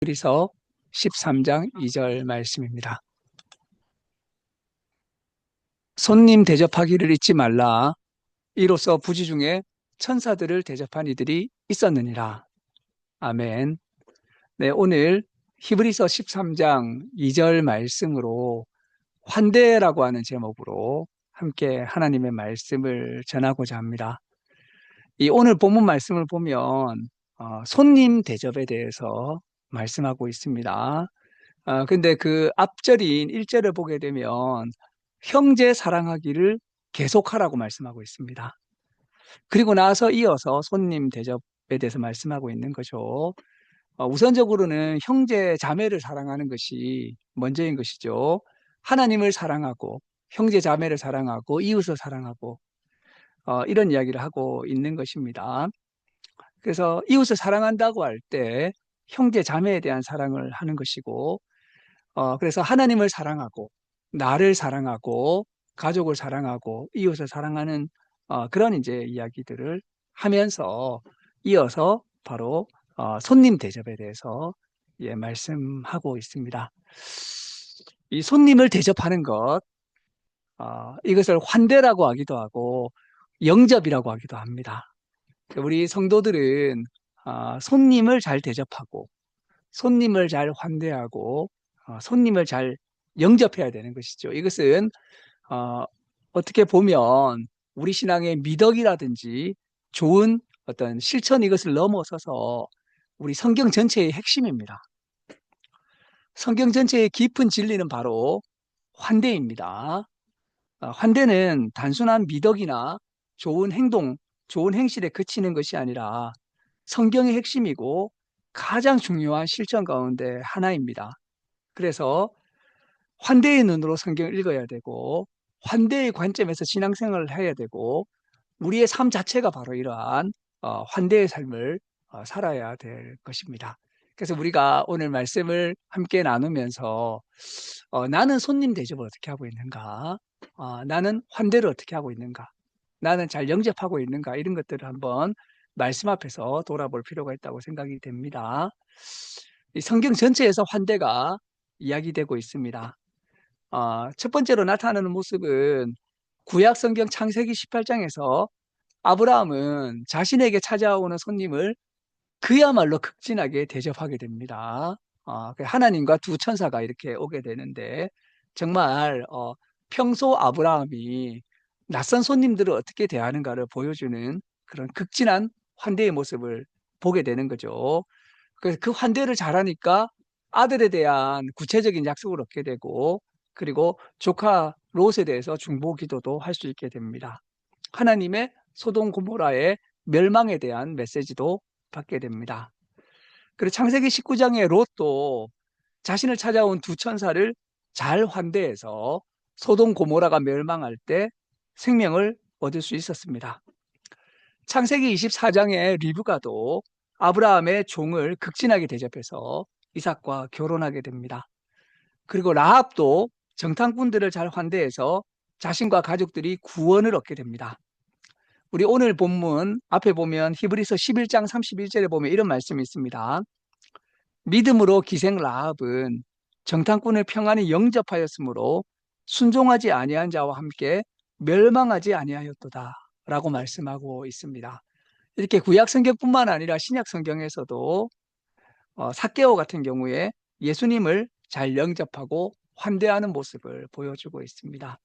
히브리서 13장 2절 말씀입니다. 손님 대접하기를 잊지 말라. 이로써 부지 중에 천사들을 대접한 이들이 있었느니라. 아멘. 네, 오늘 히브리서 13장 2절 말씀으로 환대라고 하는 제목으로 함께 하나님의 말씀을 전하고자 합니다. 이 오늘 본문 말씀을 보면 손님 대접에 대해서 말씀하고 있습니다. 근데 그 앞절인 1절을 보게 되면 형제 사랑하기를 계속하라고 말씀하고 있습니다. 그리고 나서 이어서 손님 대접에 대해서 말씀하고 있는 거죠. 우선적으로는 형제 자매를 사랑하는 것이 먼저인 것이죠. 하나님을 사랑하고 형제 자매를 사랑하고 이웃을 사랑하고 이런 이야기를 하고 있는 것입니다. 그래서 이웃을 사랑한다고 할 때 형제 자매에 대한 사랑을 하는 것이고 그래서 하나님을 사랑하고, 나를 사랑하고, 가족을 사랑하고, 이웃을 사랑하는 그런 이제 이야기들을 하면서 이어서 바로 손님 대접에 대해서 말씀하고 있습니다. 이 손님을 대접하는 것, 이것을 환대라고 하기도 하고, 영접이라고 하기도 합니다. 우리 성도들은 손님을 잘 대접하고, 손님을 잘 환대하고 손님을 잘 영접해야 되는 것이죠. 이것은 어떻게 보면 우리 신앙의 미덕이라든지 좋은 어떤 실천 이것을 넘어서서 우리 성경 전체의 핵심입니다. 성경 전체의 깊은 진리는 바로 환대입니다. 환대는 단순한 미덕이나 좋은 행동, 좋은 행실에 그치는 것이 아니라 성경의 핵심이고 가장 중요한 실천 가운데 하나입니다. 그래서 환대의 눈으로 성경을 읽어야 되고 환대의 관점에서 신앙생활을 해야 되고 우리의 삶 자체가 바로 이러한 환대의 삶을 살아야 될 것입니다. 그래서 우리가 오늘 말씀을 함께 나누면서 나는 손님 대접을 어떻게 하고 있는가? 나는 환대를 어떻게 하고 있는가? 나는 잘 영접하고 있는가? 이런 것들을 한번 말씀 앞에서 돌아볼 필요가 있다고 생각이 됩니다. 이 성경 전체에서 환대가 이야기되고 있습니다. 첫 번째로 나타나는 모습은 구약 성경 창세기 18장에서 아브라함은 자신에게 찾아오는 손님을 그야말로 극진하게 대접하게 됩니다. 그 하나님과 두 천사가 이렇게 오게 되는데 정말 평소 아브라함이 낯선 손님들을 어떻게 대하는가를 보여주는 그런 극진한 환대의 모습을 보게 되는 거죠. 그래서 그 환대를 잘하니까 아들에 대한 구체적인 약속을 얻게 되고 그리고 조카 롯에 대해서 중보 기도도 할 수 있게 됩니다. 하나님의 소돔 고모라의 멸망에 대한 메시지도 받게 됩니다. 그리고 창세기 19장의 롯도 자신을 찾아온 두 천사를 잘 환대해서 소돔 고모라가 멸망할 때 생명을 얻을 수 있었습니다. 창세기 24장의 리브가도 아브라함의 종을 극진하게 대접해서 이삭과 결혼하게 됩니다. 그리고 라합도 정탐꾼들을 잘 환대해서 자신과 가족들이 구원을 얻게 됩니다. 우리 오늘 본문 앞에 보면 히브리서 11장 31절에 보면 이런 말씀이 있습니다. 믿음으로 기생 라합은 정탐꾼을 평안히 영접하였으므로 순종하지 아니한 자와 함께 멸망하지 아니하였도다 라고 말씀하고 있습니다. 이렇게 구약 성경뿐만 아니라 신약 성경에서도 삭개오 같은 경우에 예수님을 잘 영접하고 환대하는 모습을 보여주고 있습니다.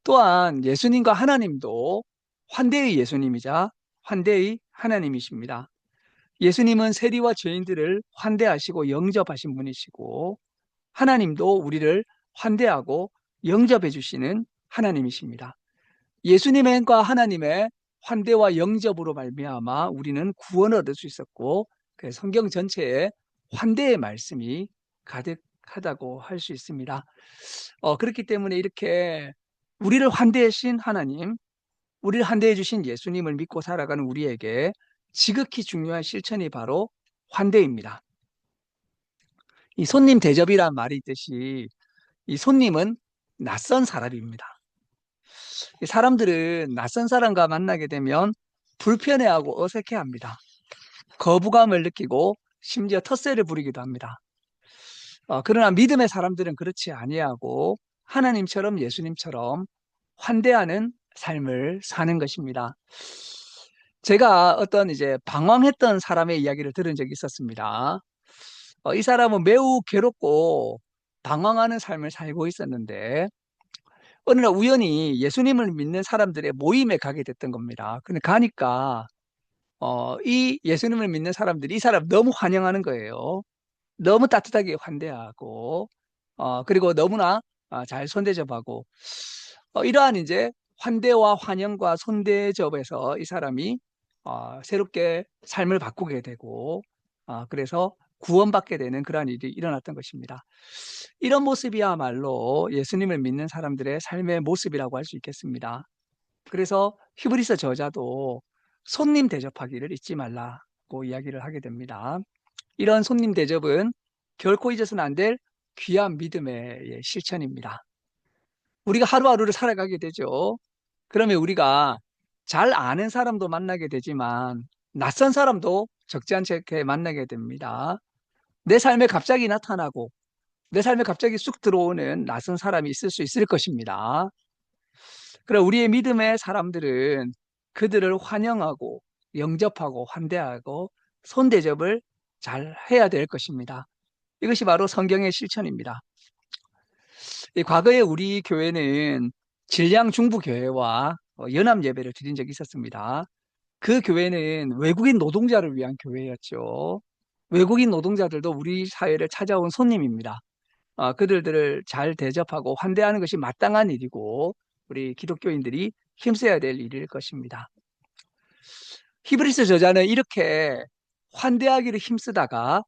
또한 예수님과 하나님도 환대의 예수님이자 환대의 하나님이십니다. 예수님은 세리와 죄인들을 환대하시고 영접하신 분이시고 하나님도 우리를 환대하고 영접해 주시는 하나님이십니다. 예수님과 하나님의 환대와 영접으로 말미암아 우리는 구원을 얻을 수 있었고 성경 전체에 환대의 말씀이 가득하다고 할 수 있습니다. 그렇기 때문에 이렇게 우리를 환대하신 하나님, 우리를 환대해 주신 예수님을 믿고 살아가는 우리에게 지극히 중요한 실천이 바로 환대입니다. 이 손님 대접이란 말이 있듯이 이 손님은 낯선 사람입니다. 사람들은 낯선 사람과 만나게 되면 불편해하고 어색해합니다. 거부감을 느끼고 심지어 텃세를 부리기도 합니다. 그러나 믿음의 사람들은 그렇지 아니하고 하나님처럼 예수님처럼 환대하는 삶을 사는 것입니다. 제가 어떤 이제 방황했던 사람의 이야기를 들은 적이 있었습니다. 이 사람은 매우 괴롭고 방황하는 삶을 살고 있었는데 어느 날 우연히 예수님을 믿는 사람들의 모임에 가게 됐던 겁니다. 근데 가니까 이 예수님을 믿는 사람들이 이 사람 너무 환영하는 거예요. 너무 따뜻하게 환대하고 그리고 너무나 잘 손대접하고 이러한 이제 환대와 환영과 손대접에서 이 사람이 새롭게 삶을 바꾸게 되고 그래서 구원받게 되는 그러한 일이 일어났던 것입니다. 이런 모습이야말로 예수님을 믿는 사람들의 삶의 모습이라고 할 수 있겠습니다. 그래서 히브리서 저자도 손님 대접하기를 잊지 말라고 이야기를 하게 됩니다. 이런 손님 대접은 결코 잊어서는 안 될 귀한 믿음의 실천입니다. 우리가 하루하루를 살아가게 되죠. 그러면 우리가 잘 아는 사람도 만나게 되지만 낯선 사람도 적지 않게 만나게 됩니다. 내 삶에 갑자기 나타나고 내 삶에 갑자기 쑥 들어오는 낯선 사람이 있을 수 있을 것입니다. 그럼 우리의 믿음의 사람들은 그들을 환영하고 영접하고 환대하고 손대접을 잘 해야 될 것입니다. 이것이 바로 성경의 실천입니다. 과거에 우리 교회는 진량 중부교회와 연합 예배를 드린 적이 있었습니다. 그 교회는 외국인 노동자를 위한 교회였죠. 외국인 노동자들도 우리 사회를 찾아온 손님입니다. 그들을 잘 대접하고 환대하는 것이 마땅한 일이고 우리 기독교인들이 힘써야 될 일일 것입니다. 히브리서 저자는 이렇게 환대하기를 힘쓰다가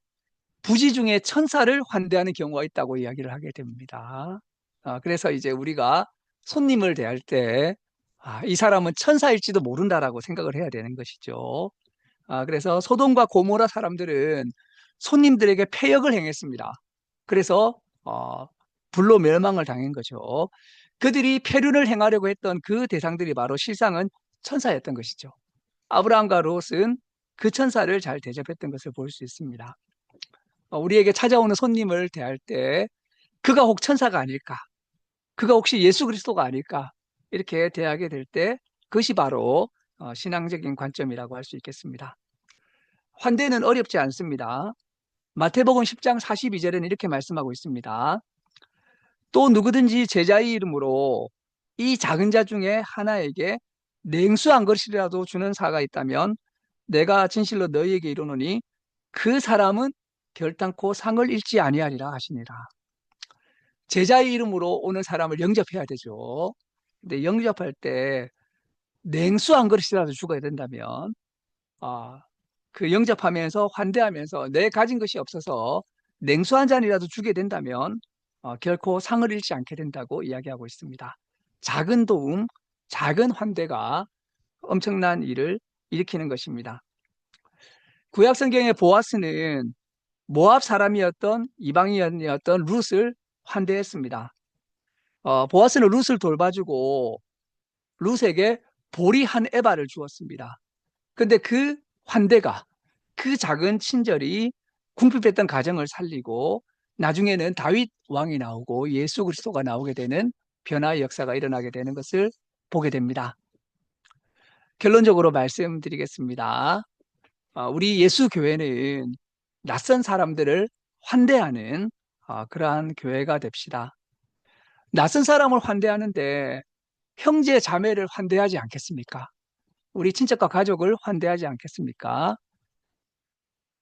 부지 중에 천사를 환대하는 경우가 있다고 이야기를 하게 됩니다. 그래서 이제 우리가 손님을 대할 때, 이 사람은 천사일지도 모른다라고 생각을 해야 되는 것이죠. 그래서 소돔과 고모라 사람들은 손님들에게 패역을 행했습니다. 그래서, 불로 멸망을 당한 거죠. 그들이 패륜을 행하려고 했던 그 대상들이 바로 실상은 천사였던 것이죠. 아브라함과 롯은 그 천사를 잘 대접했던 것을 볼 수 있습니다. 우리에게 찾아오는 손님을 대할 때 그가 혹 천사가 아닐까? 그가 혹시 예수 그리스도가 아닐까? 이렇게 대하게 될 때 그것이 바로 신앙적인 관점이라고 할 수 있겠습니다. 환대는 어렵지 않습니다. 마태복음 10장 42절에는 이렇게 말씀하고 있습니다. 또 누구든지 제자의 이름으로 이 작은 자 중에 하나에게 냉수 한 그릇이라도 주는 사가 있다면 내가 진실로 너희에게 이르노니 그 사람은 결단코 상을 잃지 아니하리라 하시니라. 제자의 이름으로 오는 사람을 영접해야 되죠. 근데 영접할 때 냉수 한 그릇이라도 죽어야 된다면 그 영접하면서 환대하면서 내 가진 것이 없어서 냉수 한 잔이라도 주게 된다면 결코 상을 잃지 않게 된다고 이야기하고 있습니다. 작은 도움, 작은 환대가 엄청난 일을 일으키는 것입니다. 구약 성경의 보아스는 모압 사람이었던 이방인이었던 룻을 환대했습니다. 보아스는 룻을 돌봐주고 룻에게 보리 한 에바를 주었습니다. 근데 그 환대가 그 작은 친절이 궁핍했던 가정을 살리고 나중에는 다윗 왕이 나오고 예수 그리스도가 나오게 되는 변화의 역사가 일어나게 되는 것을 보게 됩니다. 결론적으로 말씀드리겠습니다. 우리 예수 교회는 낯선 사람들을 환대하는 그러한 교회가 됩시다. 낯선 사람을 환대하는데 형제 자매를 환대하지 않겠습니까? 우리 친척과 가족을 환대하지 않겠습니까?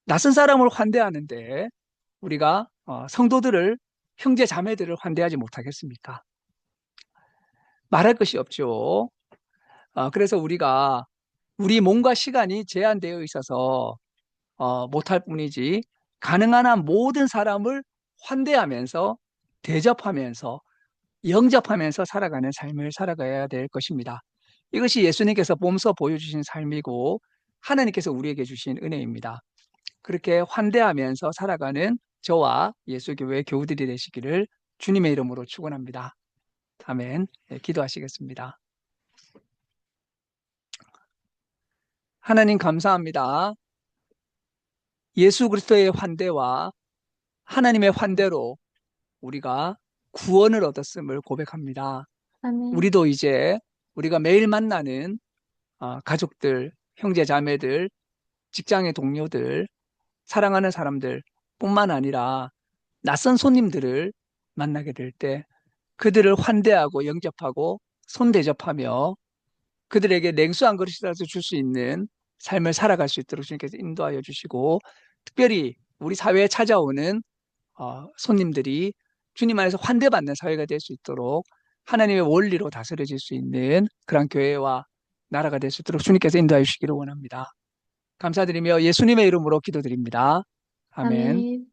낯선 사람을 환대하는데 우리가 성도들을 형제 자매들을 환대하지 못하겠습니까? 말할 것이 없죠. 그래서 우리가 우리 몸과 시간이 제한되어 있어서 못할 뿐이지 가능한 한 모든 사람을 환대하면서 대접하면서 영접하면서 살아가는 삶을 살아가야 될 것입니다. 이것이 예수님께서 몸소 보여주신 삶이고 하나님께서 우리에게 주신 은혜입니다. 그렇게 환대하면서 살아가는 저와 예수교회 교우들이 되시기를 주님의 이름으로 축원합니다. 아멘. 네, 기도하시겠습니다. 하나님 감사합니다. 예수 그리스도의 환대와 하나님의 환대로 우리가 구원을 얻었음을 고백합니다. 아멘. 우리도 이제 우리가 매일 만나는 가족들, 형제 자매들, 직장의 동료들, 사랑하는 사람들 뿐만 아니라 낯선 손님들을 만나게 될 때 그들을 환대하고 영접하고 손 대접하며 그들에게 냉수 한 그릇이라도 줄 수 있는 삶을 살아갈 수 있도록 주님께서 인도하여 주시고 특별히 우리 사회에 찾아오는 손님들이 주님 안에서 환대받는 사회가 될 수 있도록 하나님의 원리로 다스려질 수 있는 그런 교회와 나라가 될 수 있도록 주님께서 인도하여 주시기를 원합니다. 감사드리며 예수님의 이름으로 기도드립니다. 아멘. 아멘.